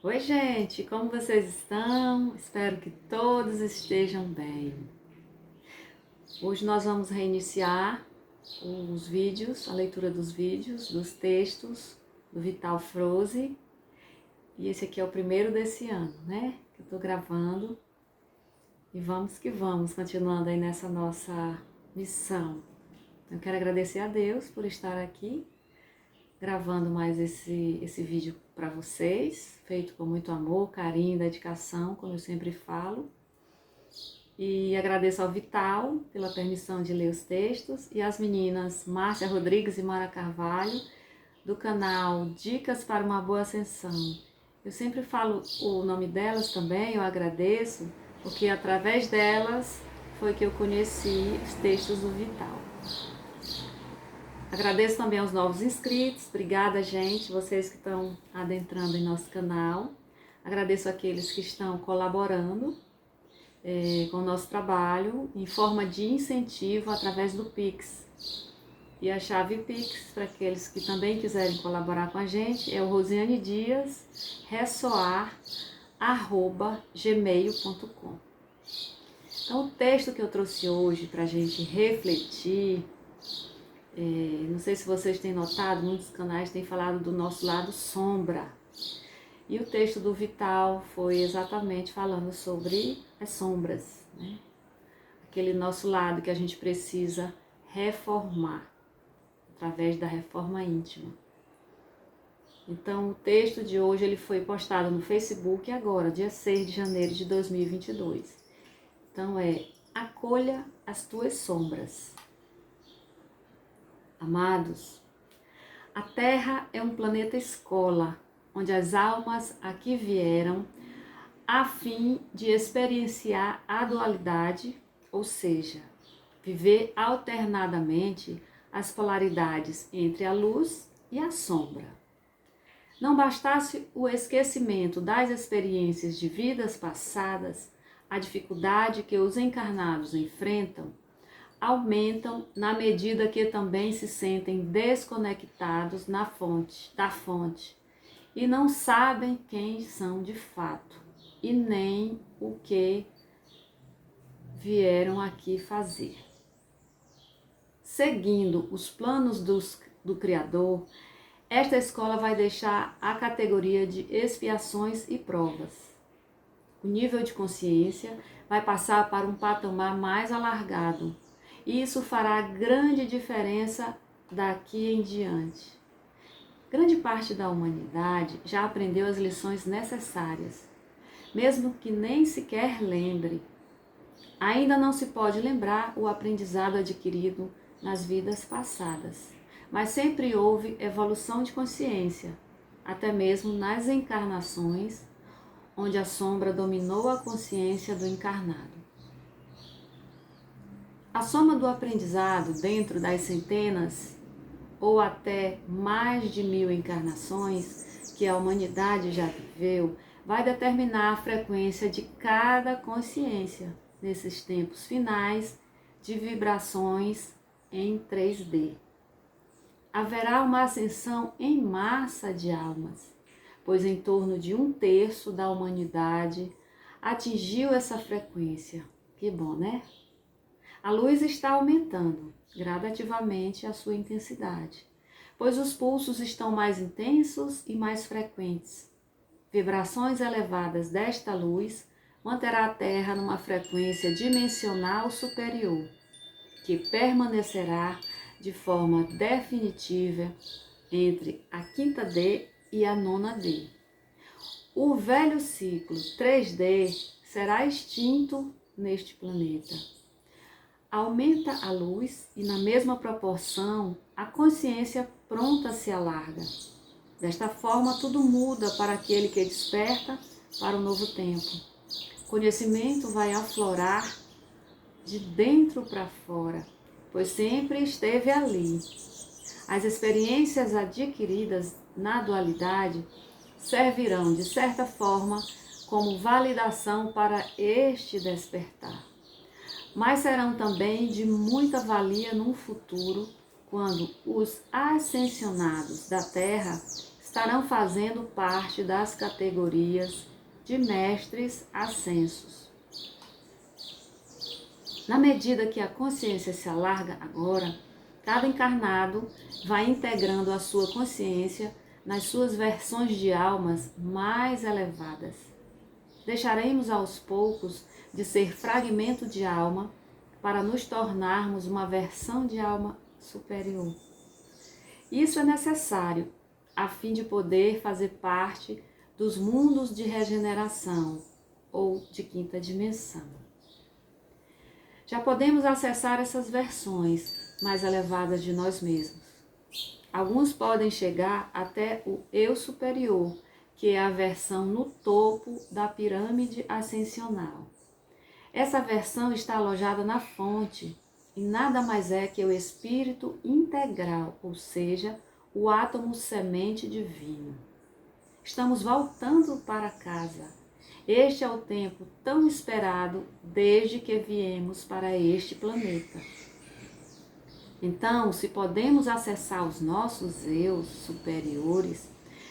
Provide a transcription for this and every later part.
Oi, gente, como vocês estão? Espero que todos estejam bem. Hoje nós vamos reiniciar os vídeos, a leitura dos vídeos, dos textos do Vital Froze. E esse aqui é o primeiro desse ano, né? Que eu tô gravando. E vamos que vamos, continuando aí nessa nossa missão. Eu quero agradecer a Deus por estar aqui gravando mais esse vídeo para vocês, feito com muito amor, carinho, dedicação, como eu sempre falo. E agradeço ao Vital pela permissão de ler os textos e às meninas Márcia Rodrigues e Mara Carvalho, do canal Dicas para uma Boa Ascensão. Eu sempre falo o nome delas também, eu agradeço, porque através delas foi que eu conheci os textos do Vital. Agradeço também aos novos inscritos, obrigada, gente, vocês que estão adentrando em nosso canal. Agradeço aqueles que estão colaborando com o nosso trabalho em forma de incentivo através do Pix. E a chave Pix, para aqueles que também quiserem colaborar com a gente, é o rosianedias.ressoar@gmail.com. Então, o texto que eu trouxe hoje para a gente refletir, não sei se vocês têm notado, muitos canais têm falado do nosso lado sombra. E o texto do Vital foi exatamente falando sobre as sombras, né? Aquele nosso lado que a gente precisa reformar, através da reforma íntima. Então, o texto de hoje ele foi postado no Facebook agora, dia 6 de janeiro de 2022. Então, acolha as tuas sombras. Amados, a Terra é um planeta escola, onde as almas aqui vieram a fim de experienciar a dualidade, ou seja, viver alternadamente as polaridades entre a luz e a sombra. Não bastasse o esquecimento das experiências de vidas passadas, a dificuldade que os encarnados enfrentam aumentam na medida que também se sentem desconectados da fonte e não sabem quem são de fato e nem o que vieram aqui fazer. Seguindo os planos do Criador, esta escola vai deixar a categoria de expiações e provas. O nível de consciência vai passar para um patamar mais alargado, e isso fará grande diferença daqui em diante. Grande parte da humanidade já aprendeu as lições necessárias, mesmo que nem sequer lembre. Ainda não se pode lembrar o aprendizado adquirido nas vidas passadas, mas sempre houve evolução de consciência, até mesmo nas encarnações, onde a sombra dominou a consciência do encarnado. A soma do aprendizado dentro das centenas ou até mais de 1000 encarnações que a humanidade já viveu vai determinar a frequência de cada consciência nesses tempos finais de vibrações em 3D. Haverá uma ascensão em massa de almas, pois em torno de 1/3 da humanidade atingiu essa frequência. Que bom, né? A luz está aumentando gradativamente a sua intensidade, pois os pulsos estão mais intensos e mais frequentes. Vibrações elevadas desta luz manterá a Terra numa frequência dimensional superior, que permanecerá de forma definitiva entre a 5ª D e a 9ª D. O velho ciclo 3D será extinto neste planeta. Aumenta a luz e, na mesma proporção, a consciência pronta se alarga. Desta forma, tudo muda para aquele que desperta para o novo tempo. Conhecimento vai aflorar de dentro para fora, pois sempre esteve ali. As experiências adquiridas na dualidade servirão, de certa forma, como validação para este despertar. Mas serão também de muita valia no futuro, quando os ascensionados da Terra estarão fazendo parte das categorias de mestres ascensos. Na medida que a consciência se alarga agora, cada encarnado vai integrando a sua consciência nas suas versões de almas mais elevadas. Deixaremos aos poucos de ser fragmento de alma para nos tornarmos uma versão de alma superior. Isso é necessário a fim de poder fazer parte dos mundos de regeneração ou de quinta dimensão. Já podemos acessar essas versões mais elevadas de nós mesmos. Alguns podem chegar até o eu superior, que é a versão no topo da pirâmide ascensional. Essa versão está alojada na fonte e nada mais é que o espírito integral, ou seja, o átomo semente divino. Estamos voltando para casa. Este é o tempo tão esperado desde que viemos para este planeta. Então, se podemos acessar os nossos eus superiores,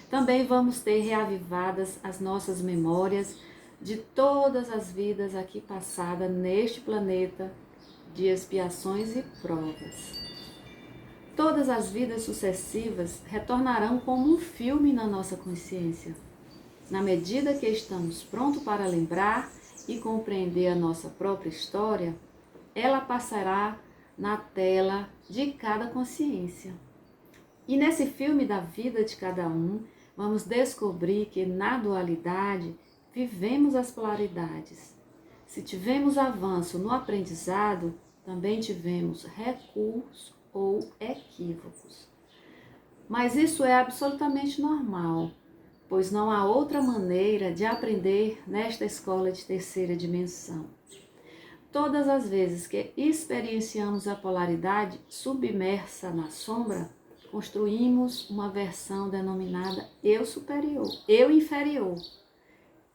também vamos ter reavivadas as nossas memórias de todas as vidas aqui passadas neste planeta de expiações e provas. Todas as vidas sucessivas retornarão como um filme na nossa consciência. Na medida que estamos prontos para lembrar e compreender a nossa própria história, ela passará na tela de cada consciência. E nesse filme da vida de cada um, vamos descobrir que na dualidade vivemos as polaridades. Se tivemos avanço no aprendizado, também tivemos recursos ou equívocos. Mas isso é absolutamente normal, pois não há outra maneira de aprender nesta escola de terceira dimensão. Todas as vezes que experienciamos a polaridade submersa na sombra, construímos uma versão denominada eu superior, eu inferior.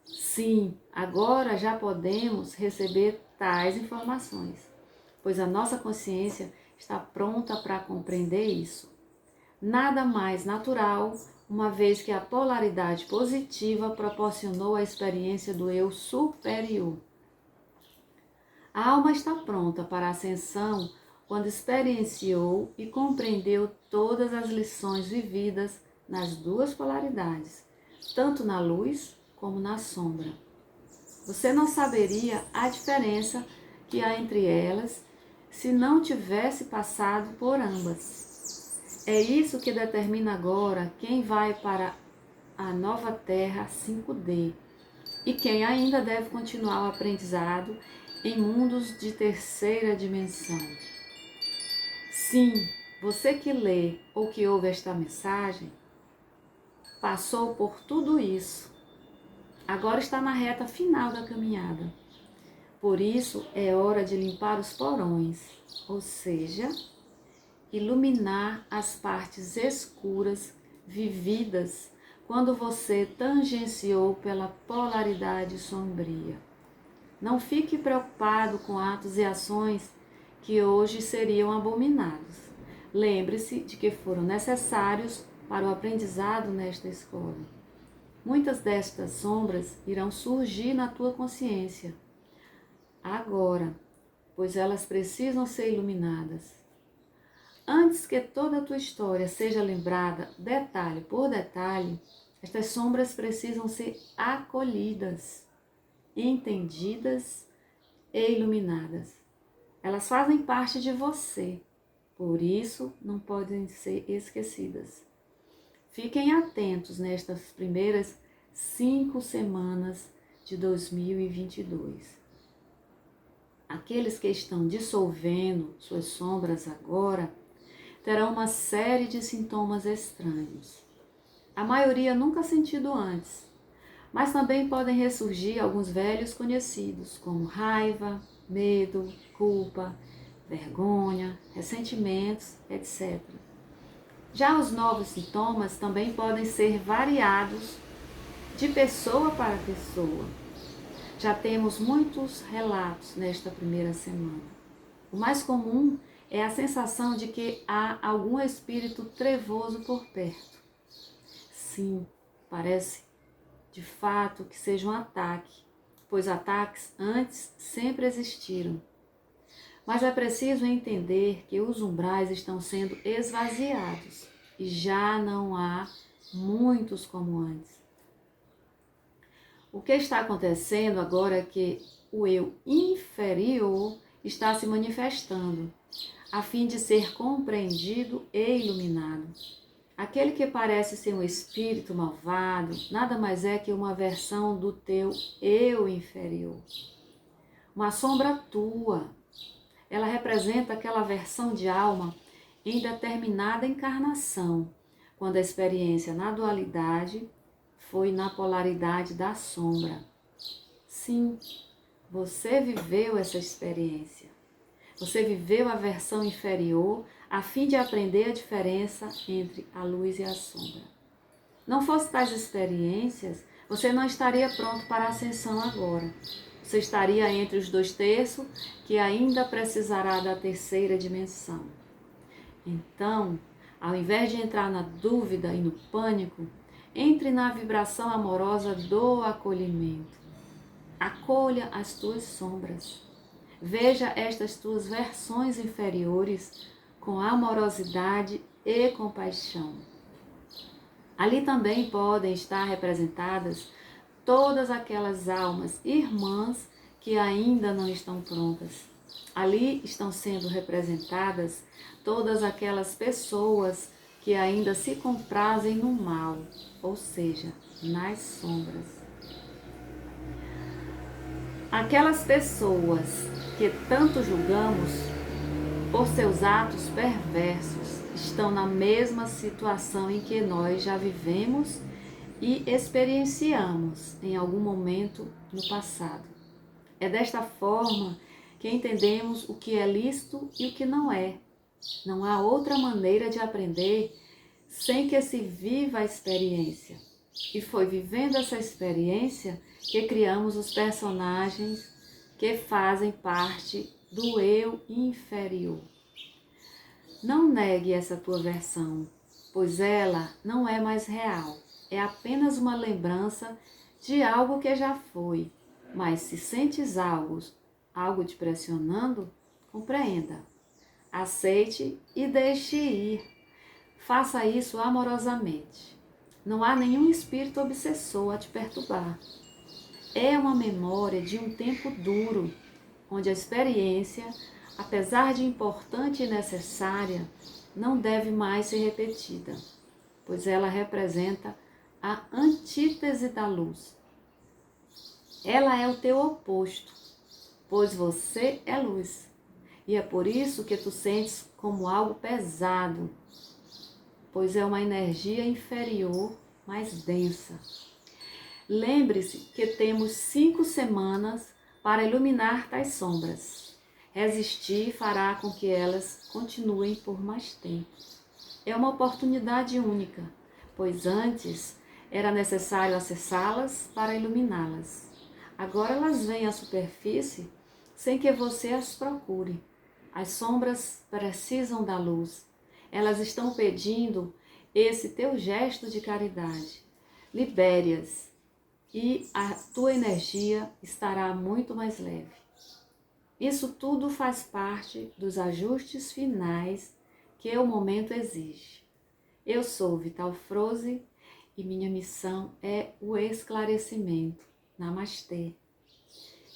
Sim, agora já podemos receber tais informações, pois a nossa consciência está pronta para compreender isso. Nada mais natural, uma vez que a polaridade positiva proporcionou a experiência do eu superior. A alma está pronta para a ascensão quando experienciou e compreendeu todas as lições vividas nas duas polaridades, tanto na luz como na sombra. Você não saberia a diferença que há entre elas se não tivesse passado por ambas. É isso que determina agora quem vai para a nova Terra 5D e quem ainda deve continuar o aprendizado em mundos de terceira dimensão. Sim, você que lê ou que ouve esta mensagem passou por tudo isso. Agora está na reta final da caminhada. Por isso é hora de limpar os porões, ou seja, iluminar as partes escuras vividas quando você tangenciou pela polaridade sombria. Não fique preocupado com atos e ações que hoje seriam abominados. Lembre-se de que foram necessários para o aprendizado nesta escola. Muitas destas sombras irão surgir na tua consciência agora, pois elas precisam ser iluminadas. Antes que toda a tua história seja lembrada detalhe por detalhe, estas sombras precisam ser acolhidas, entendidas e iluminadas. Elas fazem parte de você, por isso não podem ser esquecidas. Fiquem atentos nestas primeiras 5 semanas de 2022. Aqueles que estão dissolvendo suas sombras agora terão uma série de sintomas estranhos. A maioria nunca sentido antes, mas também podem ressurgir alguns velhos conhecidos, como raiva, medo, culpa, vergonha, ressentimentos, etc. Já os novos sintomas também podem ser variados de pessoa para pessoa. Já temos muitos relatos nesta primeira semana. O mais comum é a sensação de que há algum espírito trevoso por perto. Sim, parece de fato que seja um ataque, pois ataques antes sempre existiram. Mas é preciso entender que os umbrais estão sendo esvaziados e já não há muitos como antes. O que está acontecendo agora é que o eu inferior está se manifestando, a fim de ser compreendido e iluminado. Aquele que parece ser um espírito malvado, nada mais é que uma versão do teu eu inferior. Uma sombra tua. Ela representa aquela versão de alma em determinada encarnação, quando a experiência na dualidade foi na polaridade da sombra. Sim, você viveu essa experiência. Você viveu a versão inferior a fim de aprender a diferença entre a luz e a sombra. Não fosse tais experiências, você não estaria pronto para a ascensão agora. Você estaria entre os 2/3 que ainda precisará da terceira dimensão. Então, ao invés de entrar na dúvida e no pânico, entre na vibração amorosa do acolhimento. Acolha as tuas sombras. Veja estas tuas versões inferiores com amorosidade e compaixão. Ali também podem estar representadas todas aquelas almas irmãs que ainda não estão prontas. Ali estão sendo representadas todas aquelas pessoas que ainda se comprazem no mal, ou seja, nas sombras. Aquelas pessoas que tanto julgamos por seus atos perversos estão na mesma situação em que nós já vivemos e experienciamos em algum momento no passado. É desta forma que entendemos o que é lícito e o que não é. Não há outra maneira de aprender sem que se viva a experiência. E foi vivendo essa experiência que criamos os personagens que fazem parte do eu inferior. Não negue essa tua versão, pois ela não é mais real. É apenas uma lembrança de algo que já foi. Mas se sentes algo te pressionando, compreenda. Aceite e deixe ir. Faça isso amorosamente. Não há nenhum espírito obsessor a te perturbar. É uma memória de um tempo duro, onde a experiência, apesar de importante e necessária, não deve mais ser repetida, pois ela representa a antítese da luz. Ela é o teu oposto, pois você é luz. E é por isso que tu sentes como algo pesado, pois é uma energia inferior, mais densa. Lembre-se que temos 5 semanas para iluminar tais sombras. Resistir fará com que elas continuem por mais tempo. É uma oportunidade única, pois antes era necessário acessá-las para iluminá-las. Agora elas vêm à superfície sem que você as procure. As sombras precisam da luz. Elas estão pedindo esse teu gesto de caridade. Libere-as e a tua energia estará muito mais leve. Isso tudo faz parte dos ajustes finais que o momento exige. Eu sou Vital Froze e minha missão é o esclarecimento. Namastê.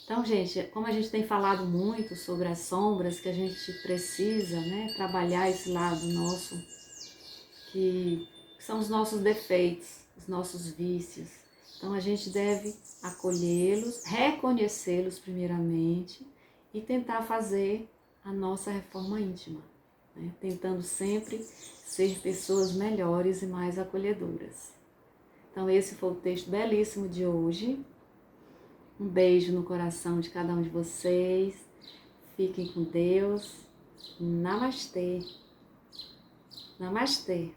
Então, gente, como a gente tem falado muito sobre as sombras, que a gente precisa, trabalhar esse lado nosso, que são os nossos defeitos, os nossos vícios. Então, a gente deve acolhê-los, reconhecê-los primeiramente e tentar fazer a nossa reforma íntima, tentando sempre ser pessoas melhores e mais acolhedoras. Então, esse foi o texto belíssimo de hoje. Um beijo no coração de cada um de vocês. Fiquem com Deus. Namastê. Namastê.